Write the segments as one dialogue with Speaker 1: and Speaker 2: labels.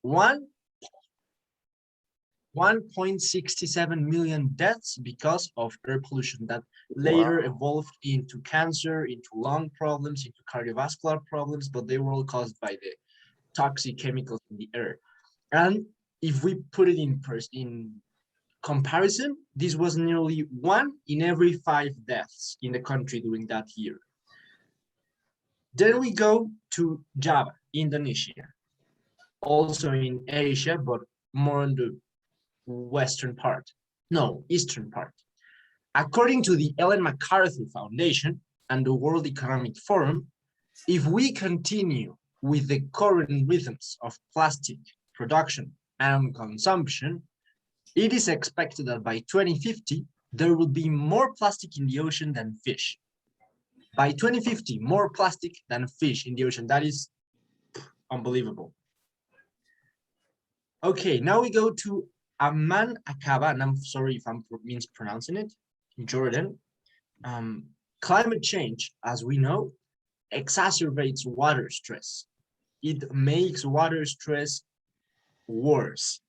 Speaker 1: 1.67 million deaths because of air pollution that later evolved into cancer, into lung problems, into cardiovascular problems, but they were all caused by the toxic chemicals in the air. And if we put it in comparison, this was nearly 1 in every 5 deaths in the country during that year. Then we go to Java, Indonesia, also in Asia, but more on the eastern part. According to the Ellen MacArthur Foundation and the World Economic Forum, if we continue with the current rhythms of plastic production and consumption, it is expected that by 2050, there will be more plastic in the ocean than fish. By 2050, more plastic than fish in the ocean. That is unbelievable. Okay, now we go to Amman Aqaba, and I'm sorry if I'm mispronouncing it, in Jordan. Climate change, as we know, exacerbates water stress. It makes water stress worse.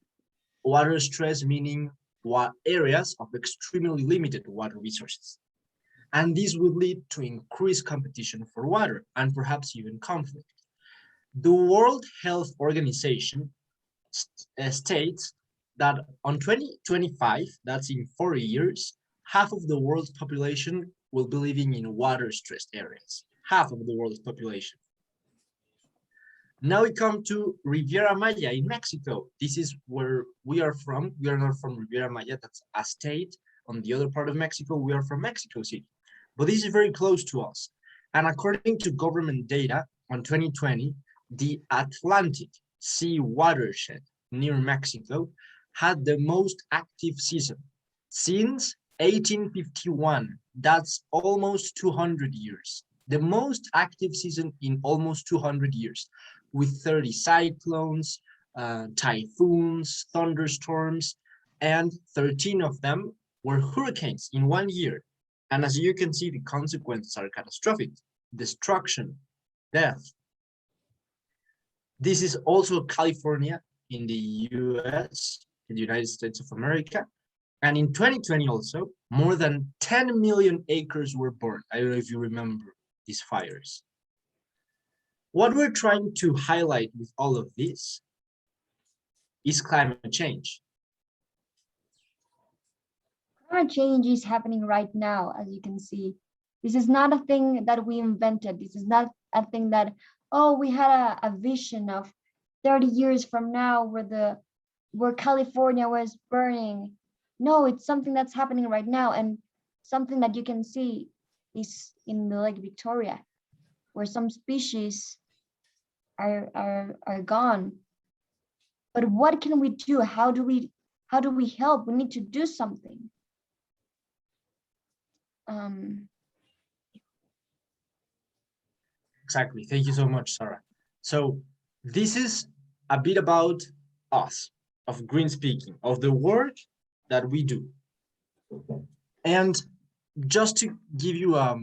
Speaker 1: Water stress meaning what areas of extremely limited water resources. And this would lead to increased competition for water and perhaps even conflict. The World Health Organization states that on 2025, that's in 4 years, half of the world's population will be living in water-stressed areas. Half of the world's population. Now we come to Riviera Maya in Mexico. This is where we are from. We are not from Riviera Maya, that's a state on the other part of Mexico. We are from Mexico City, but this is very close to us. And according to government data on 2020, the Atlantic Sea watershed near Mexico had the most active season since 1851. That's almost 200 years. The most active season in almost 200 years, with 30 cyclones, typhoons, thunderstorms, and 13 of them were hurricanes in 1 year. And as you can see, the consequences are catastrophic: destruction, death. This is also California in the US, in the United States of America. And in 2020 also, more than 10 million acres were burned. I don't know if you remember these fires. What we're trying to highlight with all of this is climate change.
Speaker 2: Climate change is happening right now, as you can see. This is not a thing that we invented. This is not a thing that, oh, we had a vision of 30 years from now where California was burning. No, it's something that's happening right now, and something that you can see is in the Lake Victoria, where some species are gone. But what can we do? How do we help? We need to do something.
Speaker 1: Exactly. Thank you so much, Sarah. So this is a bit about us, of Green Speaking, of the work that we do. And just to give you a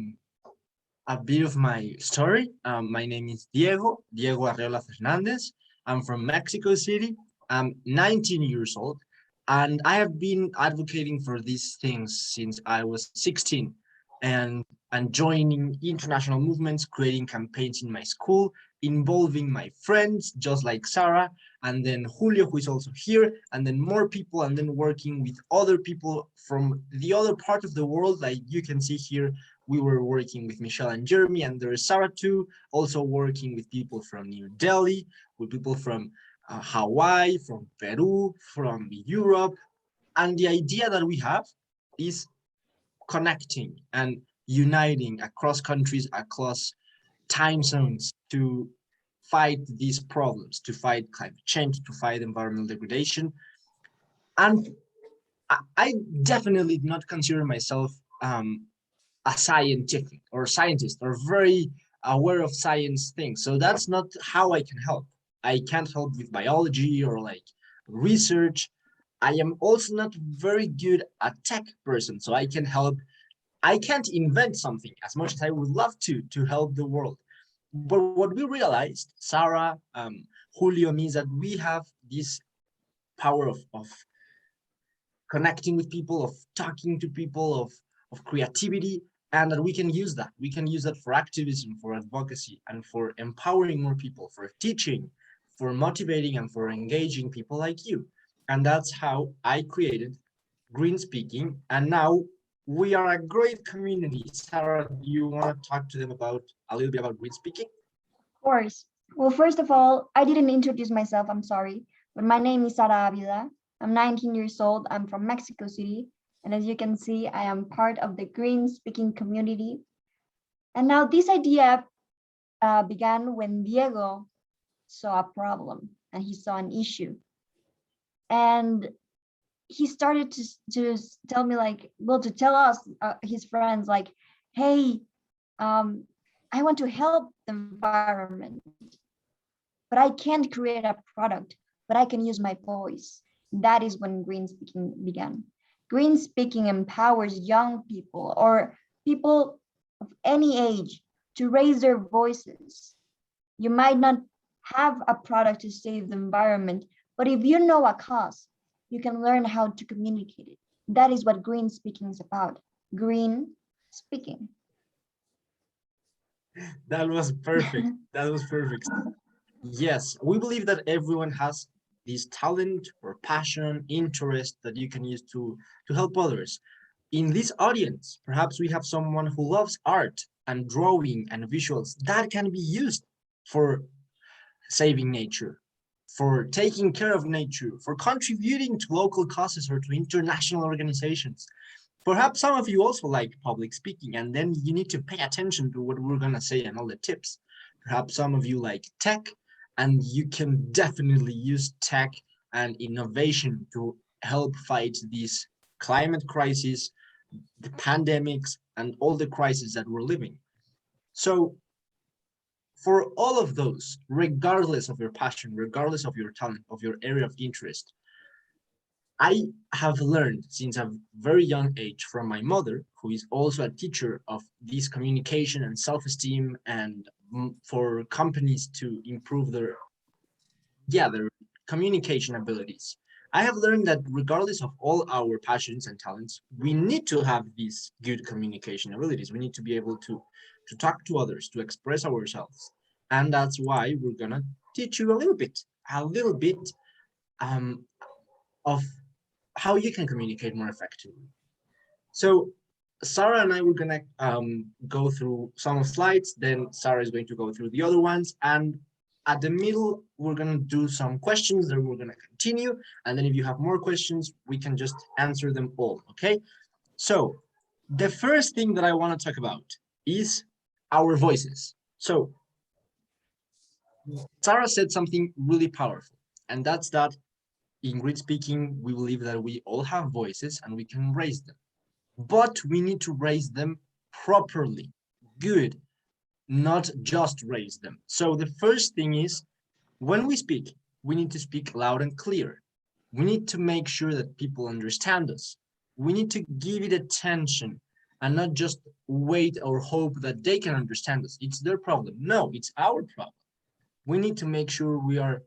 Speaker 1: bit of my story, my name is Diego Arreola Fernandez. I'm from Mexico City. I'm 19 years old, and I have been advocating for these things since I was 16, and joining international movements, creating campaigns in my school, involving my friends, just like Sarah, and then Julio, who is also here, and then more people, and then working with other people from the other part of the world. Like you can see here, we were working with Michelle and Jeremy, and there is Sarah too, also working with people from New Delhi, with people from Hawaii, from Peru, from Europe. And the idea that we have is connecting and uniting across countries, across time zones, to fight these problems, to fight climate change, to fight environmental degradation. And I definitely do not consider myself a scientific or scientist or very aware of science things. So that's not how I can help. I can't help with biology or like research. I am also not very good at tech person, so I can help. I can't invent something as much as I would love to help the world. But what we realized, Sarah, Julio means that we have this power of connecting with people, of talking to people, of creativity, and that we can use that. We can use that for activism, for advocacy, and for empowering more people, for teaching, for motivating, and for engaging people like you. And that's how I created Green Speaking. And now we are a great community. Sarah, do you want to talk to them about a little bit about Green Speaking?
Speaker 2: Of course. Well, first of all, I didn't introduce myself, I'm sorry, but my name is Sara Avila. I'm 19 years old. I'm from Mexico City. And as you can see, I am part of the Green Speaking community. And now this idea began when Diego saw a problem and he saw an issue. And he started to tell me like, well, to tell us, his friends, like, hey, I want to help the environment, but I can't create a product, but I can use my voice. That is when Green Speaking began. Green Speaking empowers young people or people of any age to raise their voices. You might not have a product to save the environment, but if you know a cause, you can learn how to communicate it. That is what Green Speaking is about. Green Speaking.
Speaker 1: That was perfect. That was perfect. Yes, we believe that everyone has this talent or passion, interest that you can use to help others. In this audience, perhaps we have someone who loves art and drawing and visuals that can be used for saving nature, for taking care of nature, for contributing to local causes or to international organizations. Perhaps some of you also like public speaking, and then you need to pay attention to what we're going to say and all the tips. Perhaps some of you like tech, and you can definitely use tech and innovation to help fight this climate crisis, the pandemics, and all the crises that we're living. So for all of those, regardless of your passion, regardless of your talent, of your area of interest, I have learned since a very young age from my mother, who is also a teacher of this communication and self-esteem and for companies to improve their communication abilities. I have learned that regardless of all our passions and talents, we need to have these good communication abilities. We need to be able to talk to others, to express ourselves. And that's why we're gonna teach you a little bit um, of how you can communicate more effectively. So Sarah and I were gonna go through some slides, then Sarah is going to go through the other ones, and at the middle, we're gonna do some questions, then we're gonna continue, and then if you have more questions, we can just answer them all, okay? So the first thing that I wanna talk about is our voices. So Sarah said something really powerful, and that's that in Green Speaking, we believe that we all have voices and we can raise them, but we need to raise them properly, good, not just raise them. So the first thing is, when we speak, we need to speak loud and clear. We need to make sure that people understand us. We need to give it attention and not just wait or hope that they can understand us. It's their problem. No, it's our problem. We need to make sure we are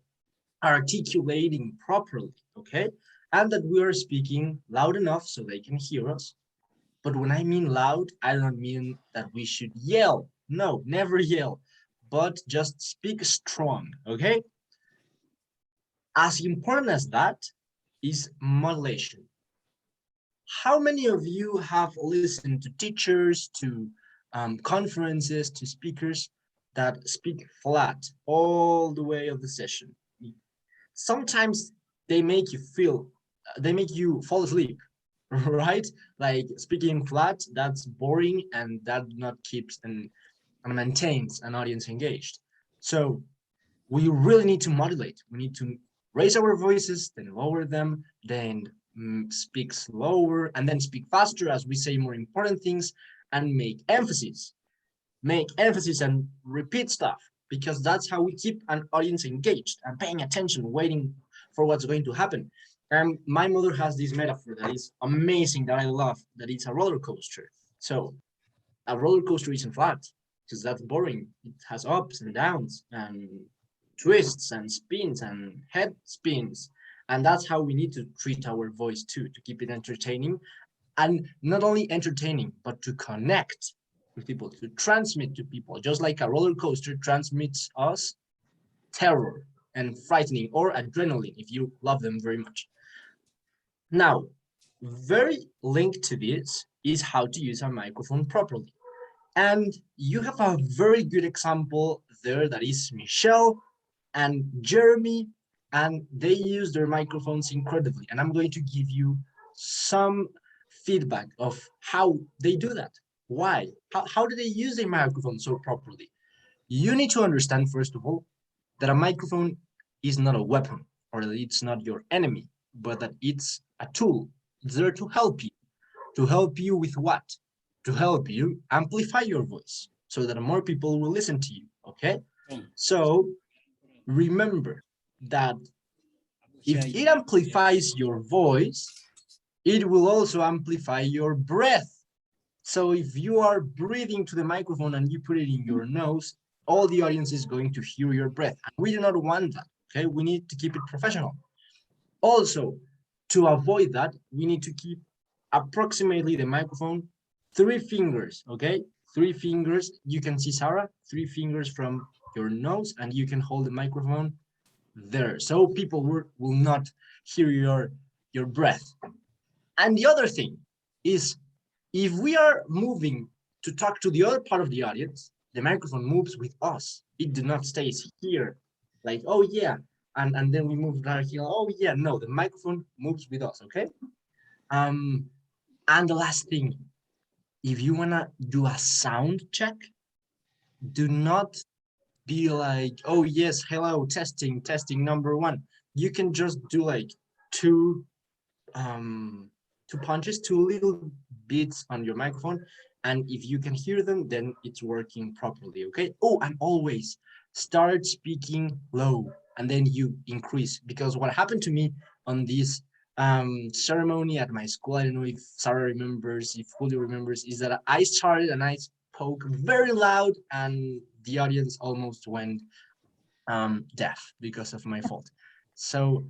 Speaker 1: articulating properly, okay? And that we are speaking loud enough so they can hear us. But when I mean loud, I don't mean that we should yell. No, never yell, but just speak strong, okay? As important as that is modulation. How many of you have listened to teachers, to conferences, to speakers that speak flat all the way of the session? Sometimes they make you fall asleep, right? Like speaking flat, that's boring and that not keeps and maintains an audience engaged. So we really need to modulate. We need to raise our voices, then lower them, then speak slower, and then speak faster as we say more important things, and make emphasis and repeat stuff, because that's how we keep an audience engaged and paying attention, waiting for what's going to happen. And my mother has this metaphor that is amazing, that I love, that it's a roller coaster. So a roller coaster isn't flat, because that's boring. It has ups and downs, and twists and spins and head spins. And that's how we need to treat our voice too, to keep it entertaining. And not only entertaining, but to connect with people, to transmit to people, just like a roller coaster transmits us terror and frightening, or adrenaline if you love them very much. Now, very linked to this is how to use a microphone properly. And you have a very good example there, that is Michelle and Jeremy, and they use their microphones incredibly. And I'm going to give you some feedback of how they do that. Why? How do they use a microphone so properly? You need to understand, first of all, that a microphone is not a weapon, or that it's not your enemy, but that it's a tool. It's there to help you. To help you with what? To help you amplify your voice so that more people will listen to you, okay? So remember that if it amplifies your voice, it will also amplify your breath. So if you are breathing to the microphone and you put it in your nose, all the audience is going to hear your breath. And we do not want that, okay? We need to keep it professional. Also, to avoid that, we need to keep approximately the microphone 3 fingers, okay? 3 fingers, you can see Sarah, 3 fingers from your nose, and you can hold the microphone there. So people will not hear your breath. And the other thing is, if we are moving to talk to the other part of the audience, the microphone moves with us. It does not stay here, like, oh yeah, and then we move right here, oh yeah, no, the microphone moves with us, okay? And the last thing, if you wanna do a sound check, do not be like, oh yes, hello, testing, number 1. You can just do like 2 punches, 2 little beats on your microphone, and if you can hear them, then it's working properly, okay? Oh, and always start speaking low, and then you increase, because what happened to me on this ceremony at my school, I don't know if Sarah remembers, if Julio remembers, is that I started and I spoke very loud, and the audience almost went deaf because of my fault. So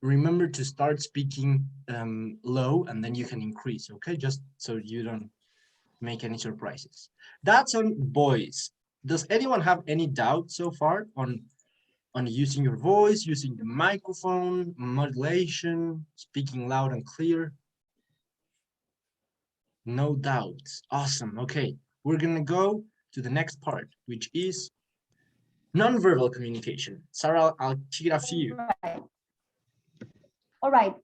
Speaker 1: remember to start speaking low, and then you can increase, okay? Just so you don't make any surprises. That's on voice. Does anyone have any doubt so far on using your voice, using the microphone, modulation, speaking loud and clear? No doubts. Awesome. Okay, we're gonna go to the next part, which is nonverbal communication. Sarah, I'll kick it off to you.
Speaker 2: All right.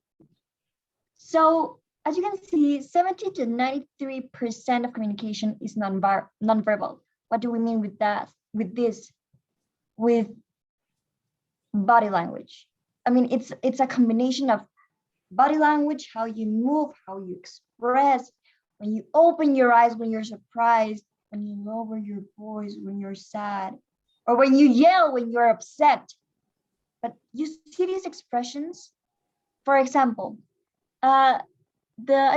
Speaker 2: So as you can see, 70 to 93% of communication is nonverbal. What do we mean with that? With body language. I mean, it's a combination of body language, how you move, how you express, when you open your eyes, when you're surprised, when you lower your voice, when you're sad, or when you yell, when you're upset. But you see these expressions. For example, I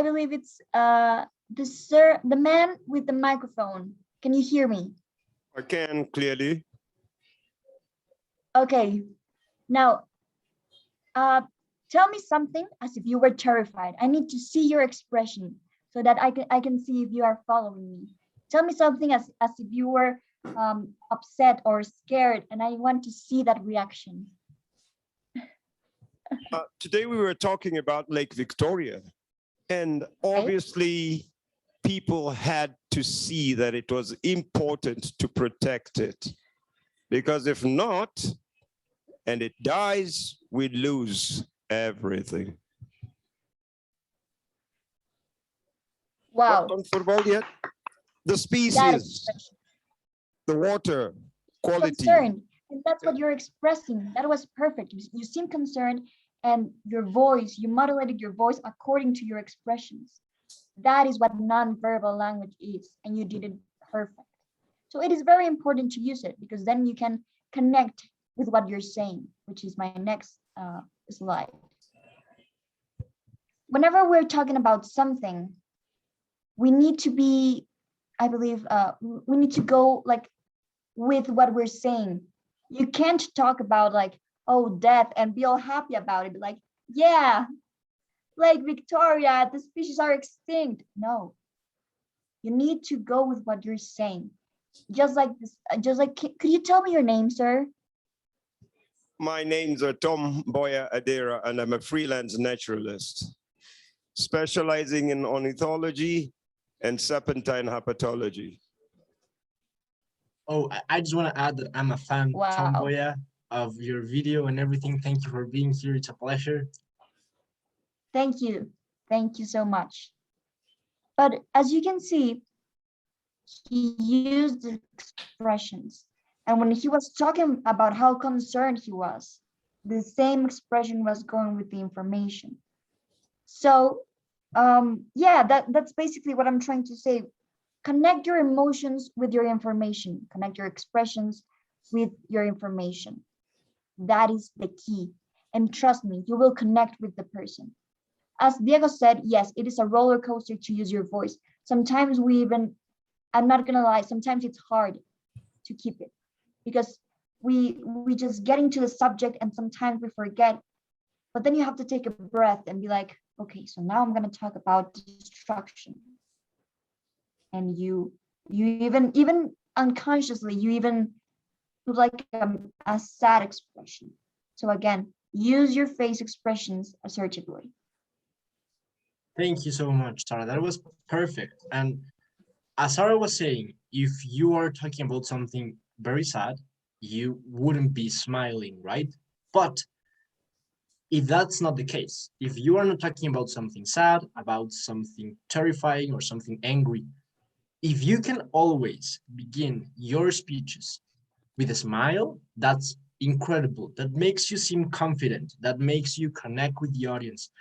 Speaker 2: believe it's the man with the microphone. Can you hear me?
Speaker 3: I can clearly.
Speaker 2: Okay. Now, tell me something as if you were terrified. I need to see your expression so that I can see if you are following me. Tell me something as if you were upset or scared, and I want to see that reaction.
Speaker 3: Today we were talking about Lake Victoria, and obviously people had to see that it was important to protect it, because if not, and it dies, we lose everything.
Speaker 2: Wow.
Speaker 3: Not on football yet. The species, the water quality.
Speaker 2: Concerned, and that's what you're expressing. That was perfect. You seem concerned, and your voice, you modulated your voice according to your expressions. That is what nonverbal language is, and you did it perfect. So it is very important to use it, because then you can connect with what you're saying, which is my next slide. Whenever we're talking about something, we need to be, I believe, we need to go like with what we're saying. You can't talk about like, oh, death and be all happy about it. Like, yeah, like Victoria, the species are extinct. No, you need to go with what you're saying. Just like this, could you tell me your name, sir?
Speaker 3: My name's Tom Boya Adera, and I'm a freelance naturalist, specializing in ornithology and serpentine herpetology.
Speaker 1: Oh, I just want to add that I'm a fan,
Speaker 2: Wow.
Speaker 1: Tomboya, of your video and everything. Thank you for being here. It's a pleasure.
Speaker 2: Thank you. Thank you so much. But as you can see, he used expressions. And when he was talking about how concerned he was, the same expression was going with the information. So yeah, that's basically what I'm trying to say. Connect your emotions with your information. Connect your expressions with your information. That is the key. And trust me, you will connect with the person. As Diego said, yes, it is a roller coaster to use your voice. Sometimes I'm not gonna lie, sometimes it's hard to keep it because we just get into the subject and sometimes we forget. But then you have to take a breath and be like, okay, so now I'm gonna talk about destruction. And you even unconsciously, you even put like a sad expression. So again, use your face expressions assertively.
Speaker 1: Thank you so much, Sarah. That was perfect. And as Sarah was saying, if you are talking about something very sad, you wouldn't be smiling, right? But if that's not the case, if you are not talking about something sad, about something terrifying or something angry, if you can always begin your speeches with a smile, that's incredible. That makes you seem confident. That makes you connect with the audience.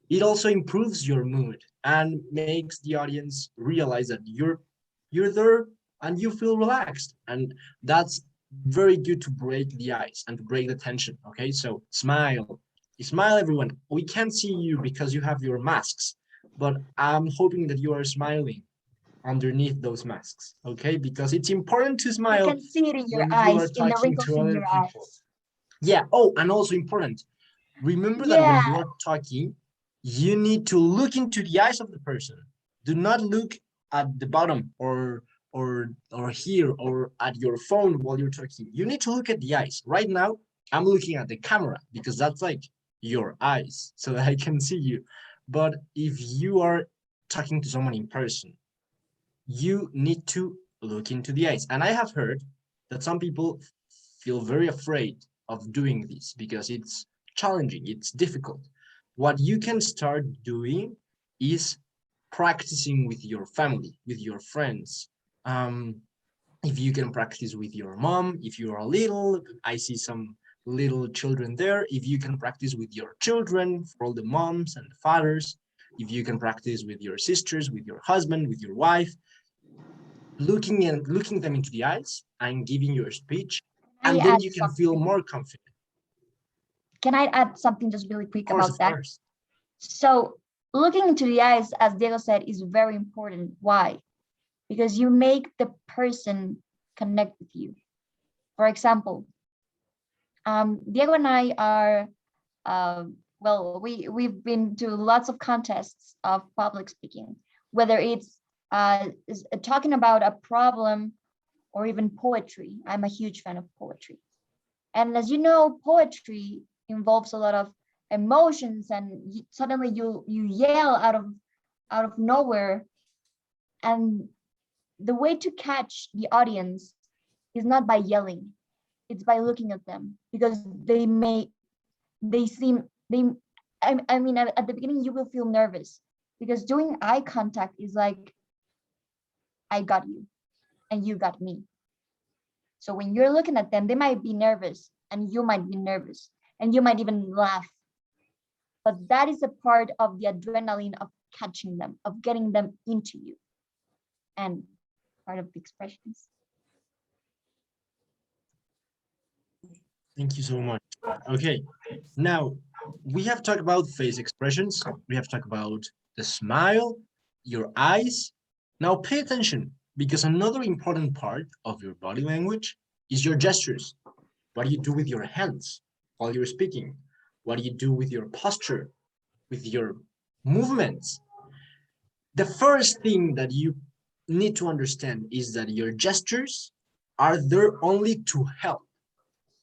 Speaker 1: It also improves your mood and makes the audience realize that you're there and you feel relaxed. And that's very good to break the ice and to break the tension. Okay, so smile. Smile, everyone. We can't see you because you have your masks, but I'm hoping that you are smiling underneath those masks, okay? Because it's important to
Speaker 2: You
Speaker 1: smile
Speaker 2: can see it in your
Speaker 1: when you are
Speaker 2: eyes, in the
Speaker 1: talking
Speaker 2: wrinkles
Speaker 1: to
Speaker 2: in
Speaker 1: other
Speaker 2: your
Speaker 1: people.
Speaker 2: eyes.
Speaker 1: Yeah, oh, and also important, remember that when
Speaker 2: Yeah,
Speaker 1: you are talking, you need to look into the eyes of the person. Do not look at the bottom or here or at your phone while you're talking. You need to look at the eyes. Right now, I'm looking at the camera because that's like your eyes so that I can see you. But if you are talking to someone in person, you need to look into the eyes. And I have heard that some people feel very afraid of doing this because it's challenging, it's difficult. What you can start doing is practicing with your family, with your friends. If you can practice with your mom, if you are little, I see some little children there. If you can practice with your children, for all the moms and the fathers, if you can practice with your sisters, with your husband, with your wife, looking them into the eyes and giving your speech,
Speaker 2: I
Speaker 1: and then
Speaker 2: add
Speaker 1: you can feel
Speaker 2: something.
Speaker 1: more confident.
Speaker 2: Can I add something just really quick about
Speaker 1: Of
Speaker 2: that?
Speaker 1: course.
Speaker 2: So looking into the eyes, as Diego said, is very important. Why? Because you make the person connect with you. For example, Diego and I are, well, we've been to lots of contests of public speaking, whether it's talking about a problem or even poetry. I'm a huge fan of poetry. And as you know, poetry involves a lot of emotions, and suddenly you yell out of nowhere. And the way to catch the audience is not by yelling, it's by looking at them, because I mean, at the beginning you will feel nervous because doing eye contact is like, I got you and you got me. So when you're looking at them, they might be nervous and you might be nervous and you might even laugh. But that is a part of the adrenaline of catching them, of getting them into you, and part of the expressions.
Speaker 1: Thank you so much. Okay, now we have talked about face expressions. We have talked about the smile, your eyes. Now pay attention, because another important part of your body language is your gestures. What do you do with your hands while you're speaking? What do you do with your posture, with your movements? The first thing that you need to understand is that your gestures are there only to help.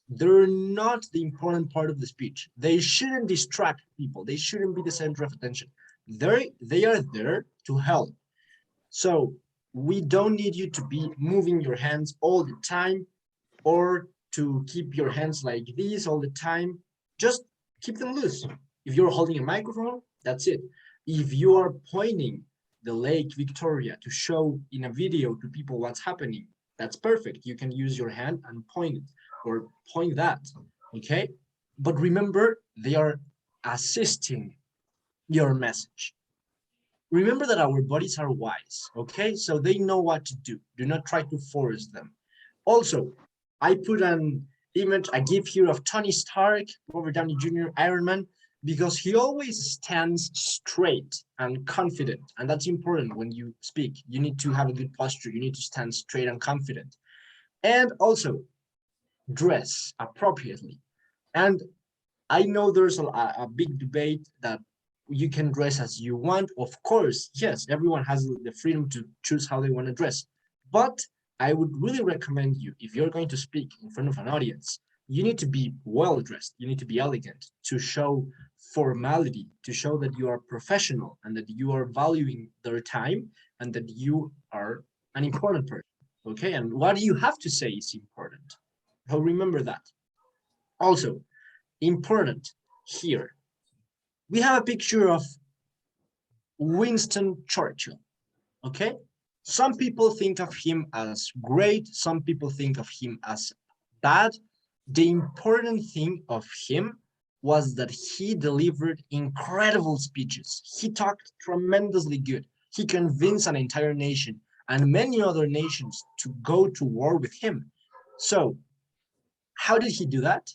Speaker 1: They're not the important part of the speech. They shouldn't distract people. They shouldn't be the center of attention. They are there to help. So we don't need you to be moving your hands all the time or to keep your hands like this all the time. Just keep them loose. If you're holding a microphone, that's it. If you are pointing the Lake Victoria to show in a video to people what's happening, that's perfect. You can use your hand and point it or point that, okay? But remember, they are assisting your message. Remember that our bodies are wise, okay? So they know what to do. Do not try to force them. Also, I put an image, a GIF here of Tony Stark, Robert Downey Jr., Iron Man, because he always stands straight and confident. And that's important when you speak. You need to have a good posture. You need to stand straight and confident. And also, dress appropriately. And I know there's a big debate that you can dress as you want. Of course, yes, everyone has the freedom to choose how they want to dress. But I would really recommend you, if you're going to speak in front of an audience, you need to be well dressed. You need to be elegant to show formality, to show that you are professional and that you are valuing their time and that you are an important person. Okay, and what you have to say is important. So remember that. Also, important here, we have a picture of Winston Churchill, okay? Some people think of him as great, some people think of him as bad. The important thing of him was that he delivered incredible speeches. He talked tremendously good. He convinced an entire nation and many other nations to go to war with him. So, how did he do that?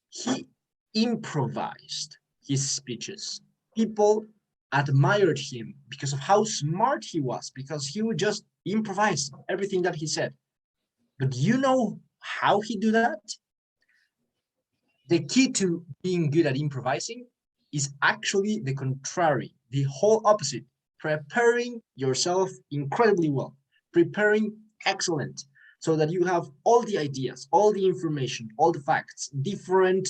Speaker 1: He improvised his speeches. People admired him because of how smart he was, because he would just improvise everything that he said. But you know how he do that? The key to being good at improvising is actually the contrary, the whole opposite, preparing yourself incredibly well, preparing excellent, so that you have all the ideas, all the information, all the facts, different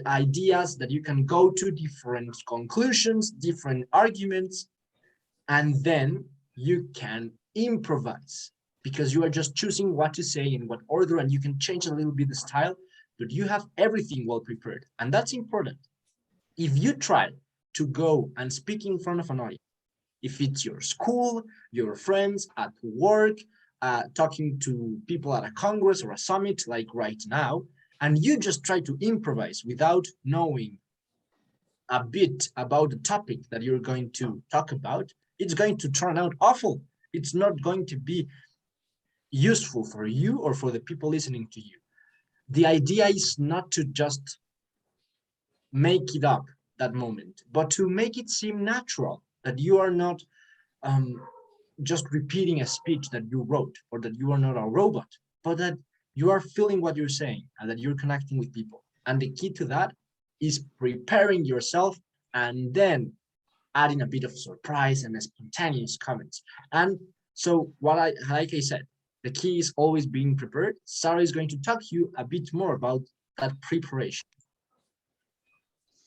Speaker 1: ideas that you can go to, different conclusions, different arguments, and then you can improvise because you are just choosing what to say in what order, and you can change a little bit the style, but you have everything well prepared, and that's important. If you try to go and speak in front of an audience, if it's your school, your friends, at work, talking to people at a congress or a summit like right now, and you just try to improvise without knowing a bit about the topic that you're going to talk about, it's going to turn out awful. It's not going to be useful for you or for the people listening to you. The idea is not to just make it up that moment, but to make it seem natural, that you are not just repeating a speech that you wrote, or that you are not a robot, but that you are feeling what you're saying and that you're connecting with people. And the key to that is preparing yourself and then adding a bit of surprise and spontaneous comments. And so like I said, the key is always being prepared. Sarah is going to talk to you a bit more about that preparation.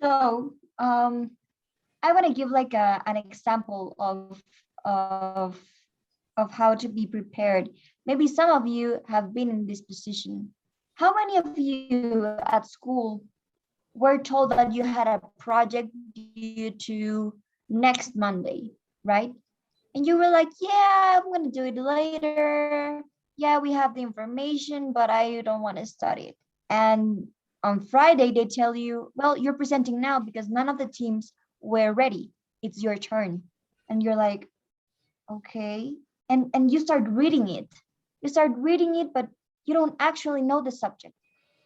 Speaker 2: So I want to give like an example of how to be prepared. Maybe some of you have been in this position. How many of you at school were told that you had a project due to next Monday, right? And you were like, yeah, I'm going to do it later. Yeah, we have the information, but I don't want to study it. And on Friday, they tell you, well, you're presenting now because none of the teams were ready. It's your turn. And you're like, okay. And you start reading it. You start reading it, but you don't actually know the subject.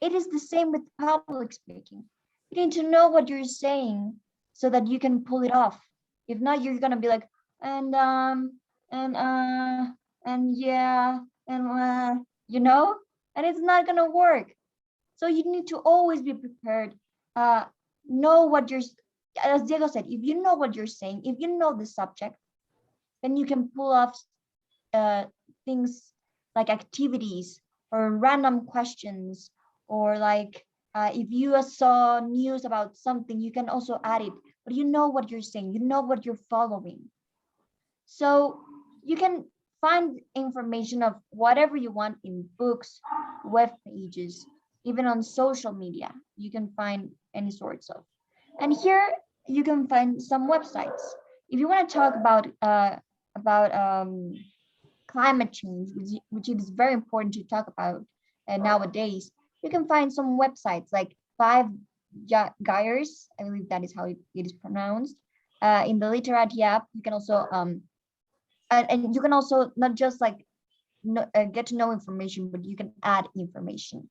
Speaker 2: It is the same with public speaking. You need to know what you're saying so that you can pull it off. If not, you're gonna be like, and yeah, and you know, and it's not gonna work. So you need to always be prepared. Know what you're, as Diego said, if you know what you're saying, if you know the subject, then you can pull off things like activities or random questions, or like if you saw news about something, you can also add it, but you know what you're saying, you know what you're following. So you can find information of whatever you want in books, web pages, even on social media. You can find any sorts of. And here you can find some websites. If you want to talk about climate change, which is very important to talk about nowadays, you can find some websites like Five Gyres, I believe that is how it is pronounced. In the Literati app, you can also and you can also not just like get to know information, but you can add information.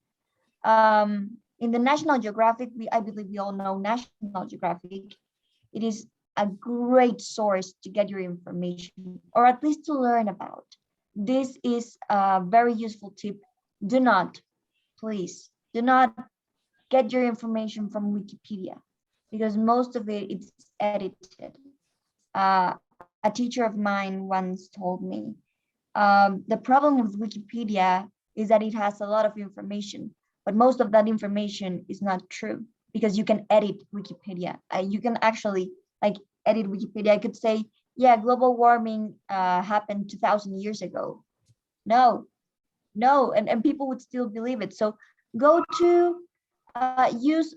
Speaker 2: In the National Geographic, I believe we all know National Geographic. It is a great source to get your information, or at least to learn about. This is a very useful tip. Do not, please, do not get your information from Wikipedia, because most of it is edited. A teacher of mine once told me, the problem with Wikipedia is that it has a lot of information, but most of that information is not true, because you can edit Wikipedia. You can actually like edit Wikipedia. I could say, yeah, global warming happened 2,000 years ago. No, and people would still believe it. So go to use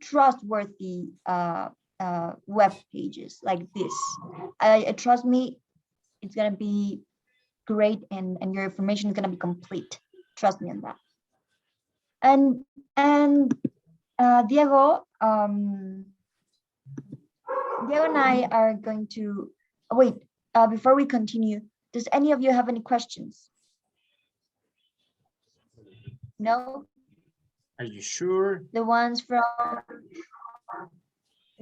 Speaker 2: trustworthy web pages like this. Trust me, it's gonna be great, and your information is gonna be complete. Trust me on that. And Diego, Diego and I are going to wait. Before we continue, does any of you have any questions? No?
Speaker 1: Are you sure?
Speaker 2: The ones from,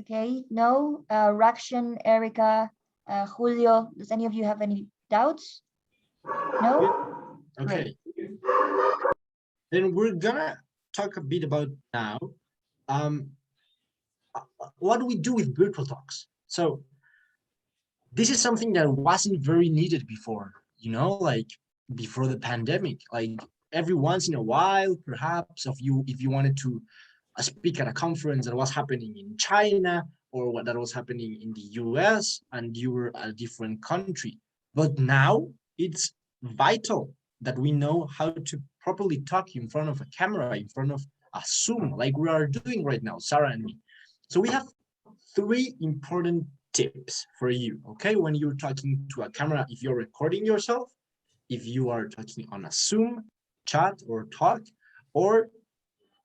Speaker 2: okay, no? Rakshan, Erica, Julio, does any of you have any doubts? No?
Speaker 1: Okay. Then we're gonna talk a bit about now what do we do with virtual talks. So this is something that wasn't very needed before, you know, like before the pandemic. Like every once in a while, perhaps if you wanted to speak at a conference that was happening in China, or what that was happening in the US, and you were a different country. But now it's vital that we know how to properly talk in front of a camera, in front of a Zoom, like we are doing right now, Sarah and me. So we have 3 important tips for you, okay? When you're talking to a camera, if you're recording yourself, if you are talking on a Zoom chat or talk, or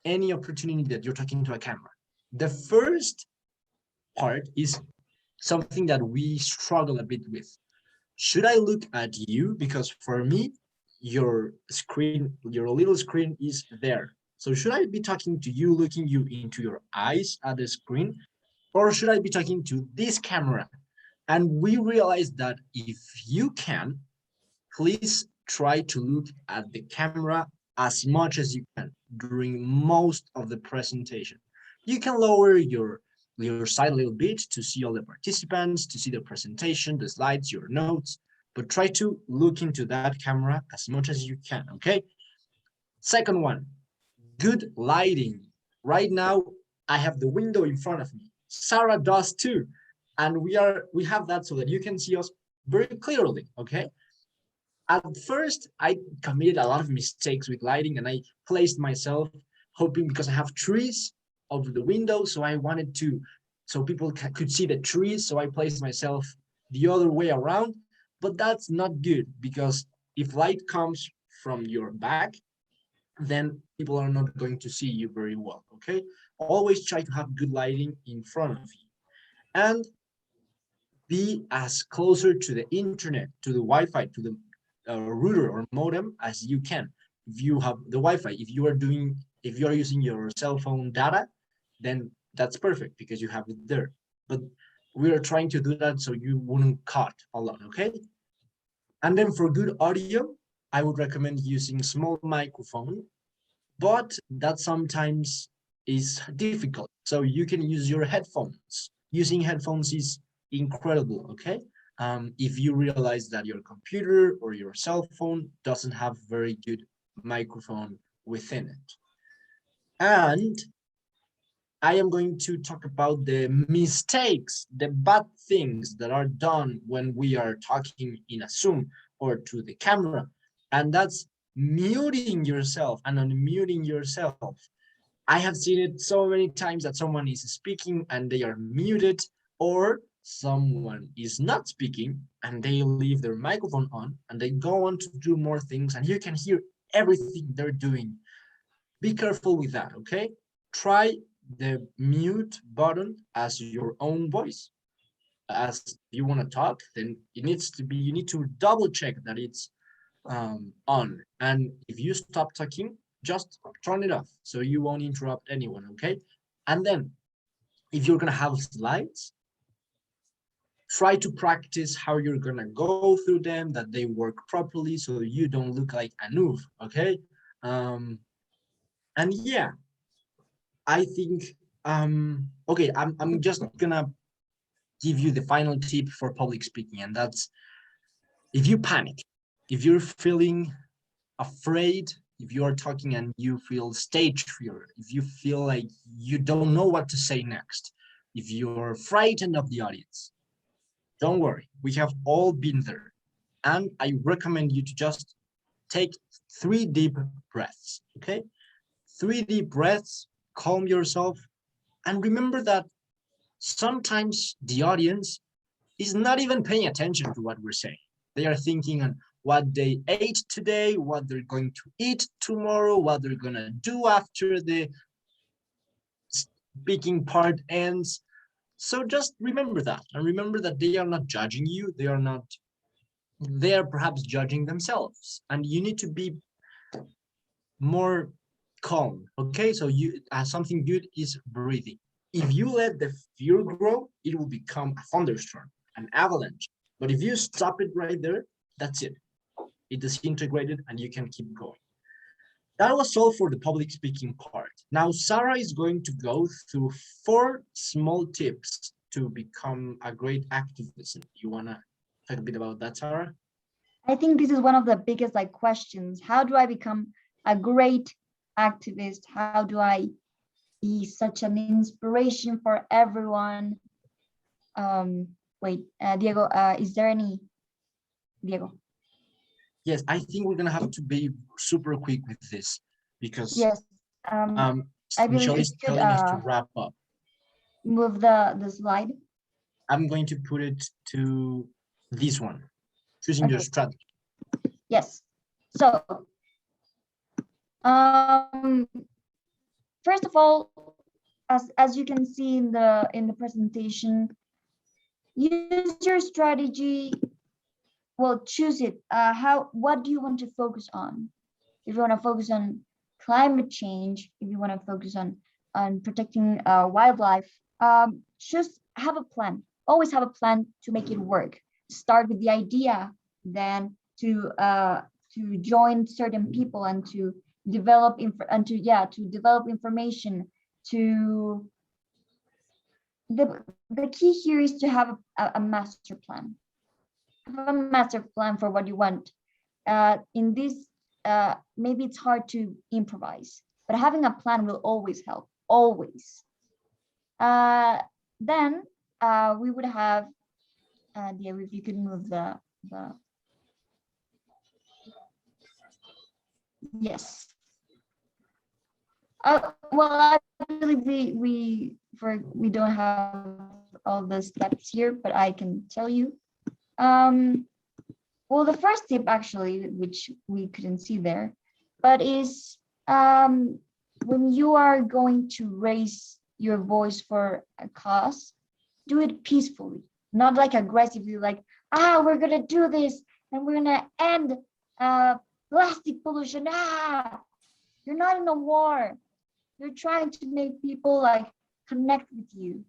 Speaker 1: any opportunity that you're talking to a camera. The first part is something that we struggle a bit with. Should I look at you? Because for me, your screen, your little screen is there. So should I be talking to you, looking you into your eyes at the screen? Or should I be talking to this camera? And we realized that if you can, please try to look at the camera as much as you can during most of the presentation. You can lower your side a little bit to see all the participants, to see the presentation, the slides, your notes, but try to look into that camera as much as you can, okay? Second one, good lighting. Right now, I have the window in front of me. Sarah does too. And we have that so that you can see us very clearly, okay? At first, I committed a lot of mistakes with lighting, and I placed myself hoping, because I have trees over the window, so I wanted to, so people could see the trees, so I placed myself the other way around, but that's not good, because if light comes from your back, then people are not going to see you very well, okay? Always try to have good lighting in front of you. And be as closer to the internet, to the Wi-Fi, to the router or modem as you can. If you have the Wi-Fi, if you are using your cell phone data, then that's perfect because you have it there. But we are trying to do that so you wouldn't cut a lot, okay? And then for good audio, I would recommend using small microphone. but that sometimes is difficult. So you can use your headphones. Using headphones is incredible, okay? If you realize that your computer or your cell phone doesn't have very good microphone within it. And I am going to talk about the mistakes, the bad things that are done when we are talking in a Zoom or to the camera. And that's muting yourself and unmuting yourself. I have seen it so many times that someone is speaking and they are muted, or someone is not speaking and they leave their microphone on and they go on to do more things and you can hear everything they're doing. Be careful with that, okay? Try the mute button as your own voice. As you want to talk, then it needs to be, you need to double check that it's on. And if you stop talking, just turn it off so you won't interrupt anyone, okay? And then if you're gonna have slides, try to practice how you're gonna go through them, that they work properly so you don't look like a noob, okay? And yeah, I think, okay, I'm just gonna give you the final tip for public speaking, and that's if you panic, if you're feeling afraid, if you are talking and you feel stage fear, if you feel like you don't know what to say next, if you're frightened of the audience, don't worry, we have all been there. And I recommend you to just take 3 deep breaths, okay? 3 deep breaths, calm yourself, and remember that sometimes the audience is not even paying attention to what we're saying. They are thinking on what they ate today, what they're going to eat tomorrow, what they're gonna do after the speaking part ends. So just remember that, and remember that they are not judging you. They are perhaps judging themselves, and you need to be more calm, okay? So something good is breathing. If you let the fear grow, it will become a thunderstorm, an avalanche. But if you stop it right there, that's it. It disintegrated and you can keep going. That was all for the public speaking part. Now, Sarah is going to go through 4 small tips to become a great activist. You wanna talk a bit about that, Sarah?
Speaker 2: I think this is one of the biggest questions. How do I become a great activist? How do I be such an inspiration for everyone? Wait, Diego, is there any? Diego.
Speaker 1: Yes, I think we're gonna have to be super quick with this because
Speaker 2: yes, I believe
Speaker 1: Michelle
Speaker 2: you
Speaker 1: is
Speaker 2: should
Speaker 1: telling us to wrap up.
Speaker 2: move the slide.
Speaker 1: I'm going to put it to this one, choosing your strategy.
Speaker 2: Yes. So, first of all, as you can see in the presentation, use your strategy. Well, choose it. What do you want to focus on? If you want to focus on climate change, if you want to focus on protecting wildlife, just have a plan. Always have a plan to make it work. Start with the idea, then to join certain people and to develop develop information. To the key here is to have a master plan. Have a master plan for what you want. In this, maybe it's hard to improvise, but having a plan will always help. Always. Then we would have, if you could move the yes. Well, I believe we don't have all the steps here, but I can tell you. Well, the first tip actually, which we couldn't see there, but is when you are going to raise your voice for a cause, do it peacefully, not like aggressively, like, we're gonna do this and we're gonna end plastic pollution. You're not in a war. You're trying to make people connect with you.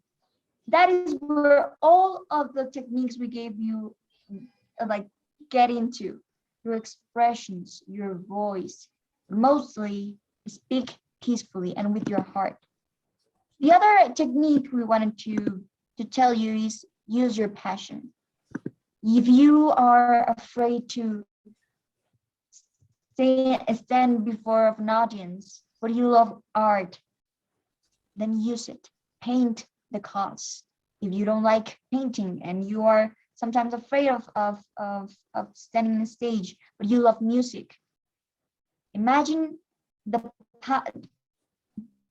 Speaker 2: That is where all of the techniques we gave you get into your expressions, your voice, mostly Speak peacefully and with your heart. The other technique we wanted to tell you is use your passion. If you are afraid to stand before an audience, but you love art, then use it. Paint the cause. If you don't like painting and you are sometimes afraid of standing on stage, but you love music, imagine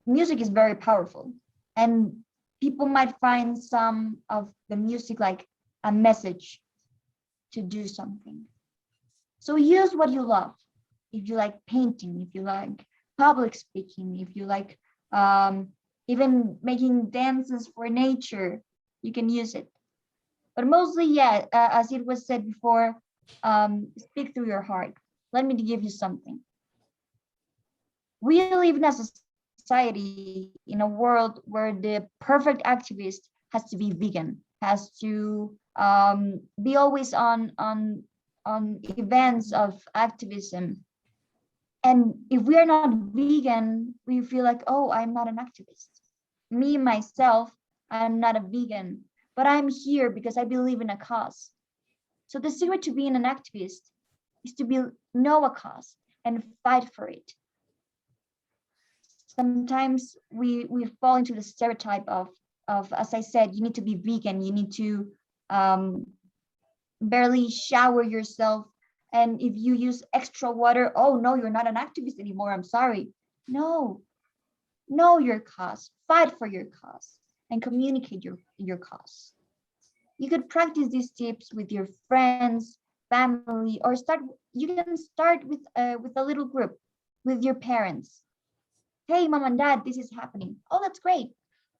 Speaker 2: music is very powerful, and people might find some of the music like a message to do something. So use what you love. If you like painting, if you like public speaking, if you like even making dances for nature, you can use it. But mostly, yeah, as it was said before, speak through your heart. Let me give you something. We live in a society, in a world where the perfect activist has to be vegan, has to be always on events of activism. And if we are not vegan, we feel like, oh, I'm not an activist. Me, myself, I'm not a vegan, but I'm here because I believe in a cause. So the secret to being an activist is to know a cause and fight for it. Sometimes we fall into the stereotype of, as I said, you need to be vegan, you need to barely shower yourself. And if you use extra water, oh no, you're not an activist anymore, I'm sorry. No, know your cause, fight for your cause, and communicate your cause. You could practice these tips with your friends, family, or you can start with a little group, with your parents. Hey, mom and dad, this is happening. Oh, that's great.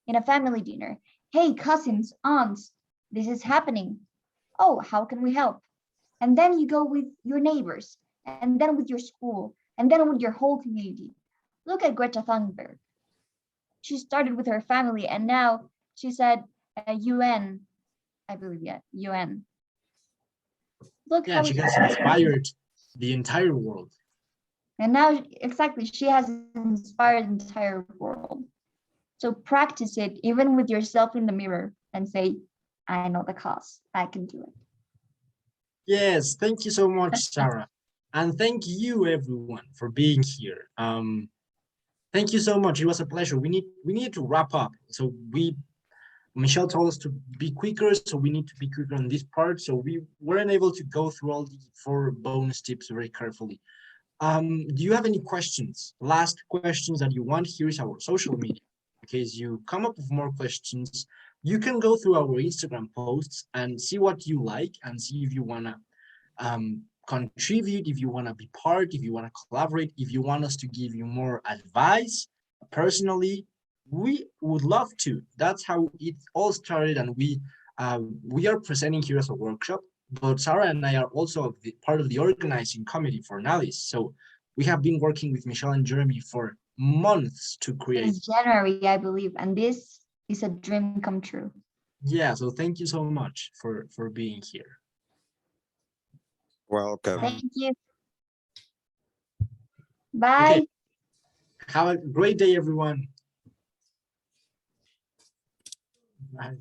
Speaker 2: In a family dinner. Hey, cousins, aunts, this is happening. Oh, how can we help? And then you go with your neighbors, and then with your school, and then with your whole community. Look at Greta Thunberg. She started with her family, and now she said UN, I believe, yeah, UN. Look
Speaker 1: Yeah,
Speaker 2: how
Speaker 1: she has inspired the entire world.
Speaker 2: And now, exactly, she has inspired the entire world. So practice it, even with yourself in the mirror, and say, I know the cause, I can do it.
Speaker 1: Yes, thank you so much, Sarah. And thank you everyone for being here. Thank you so much. It was a pleasure. We need to wrap up. So Michelle told us to be quicker, so we need to be quicker on this part. So we weren't able to go through all the 4 bonus tips very carefully. Do you have any questions? Last questions that you want? Here is our social media. In case you come up with more questions, you can go through our Instagram posts and see what you like and see if you want to contribute, if you want to be part, if you want to collaborate, if you want us to give you more advice. Personally, we would love to. That's how it all started, and we are presenting here as a workshop, but Sarah and I are also part of the organizing committee for NALYS. So we have been working with Michelle and Jeremy for months to create.
Speaker 2: It's January, I believe, and this is a dream come true.
Speaker 1: Yeah, so thank you so much for being here.
Speaker 3: Welcome.
Speaker 2: Thank you. Bye.
Speaker 1: Okay. Have a great day, everyone. Bye.